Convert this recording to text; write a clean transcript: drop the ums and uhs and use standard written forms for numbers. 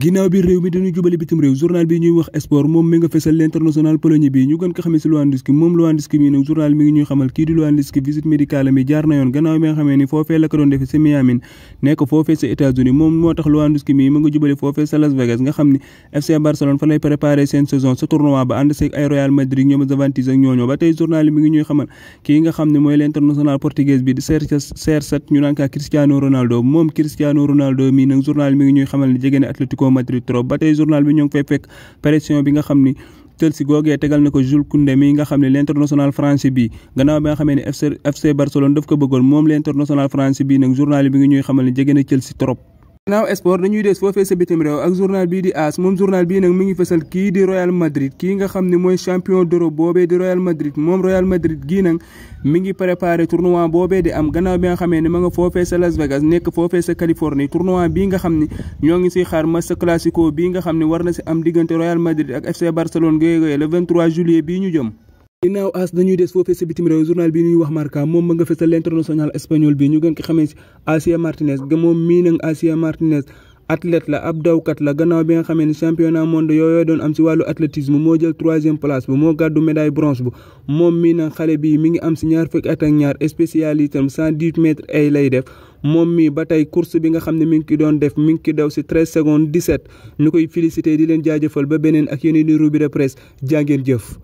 ginnaaw bi réew mi dañuy jubali bitim réew journal bi ñuy wax sport moom mi nga fesal l'international polonais bi ñu gën ko xamee si Lewandowski moom Lewandowski mi nag journal mi ngi ñuy xamal kii di Lewandowski visite médicale mi jaar na yoon gannaaw bi nga xamee ni foofee la ko doon defee si Miami nekk foofee sa États-Unis moom moo tax Lewandowski mi mu nga jubali foofee sa Las Vegas nga xam ni FC Barcelone fa lay préparé seen saison sa tournoi ba ànd seeg ay Real Madrid ñoom Juventus ak ñooñoo ba tey journal mi ngi ñuy xamal kii nga xam ne mooy l'international portugais bi di CR7 ñu naan kaa Cristiano Ronaldo moom Cristiano Ronaldo mi nag journal mi ngi ñuy xamal ni jege na Atlético Madrid trop ba tey journal bi ñoo ngi fay fekk pression bi nga xam ni Chelsea googee tegal na ko Jules Koundé mi nga xam ne l'international français bi gannaaw bi nga xamee ne FC Barcelone daf ko bëggoon moom l'international français bi nag journal bi ngi ñuy xamal ni jege na Chelsea trop. ginnaaw sport dañuy des foofee sa bitim réew ak journal bii di AS moom journal bii nag mi ngi fësal kii di Real Madrid kii nga xam ne mooy champion d'Europe boobee di Real Madrid moom Real Madrid gii nag mi ngi préparé tournoi boobee di am gannaaw bi nga xamee ne ma nga foofee sa Las Vegas nekk foofee sa Californie tournoi bii nga xam ne ñoo ngi siy xaar match classico bii nga xam ne war na si am diggante Real Madrid ak FC Barcelone géegee le 23 juillet bii ñu jëm. ginnaaw AS dañuy des foofee sa bitim réew journal bi ñuy wax Marca moom ma nga fesal l'international espagnol bi ñu gën ko xamee si Asier Martinez moom mii nag Asier Martinez athlète la ab dawkat la gannaaw bi nga xamee ne championnat monde yooyu doon am si wàllu athlétisme moo jël 3e place ba moo gàddu médaille bronze bu moom mii nag xale bii mi ngi am si ñaar fukki at ak ñaar spécialité am 110 mètres ay lay def moom mii ba tey course bi nga xam ne mi ngi ki doon def mi ngi ki daw si 13 secondes 17 ñu koy félicité di leen jaajëfal ba beneen ak yeneen i revue de presse jàngeen jëf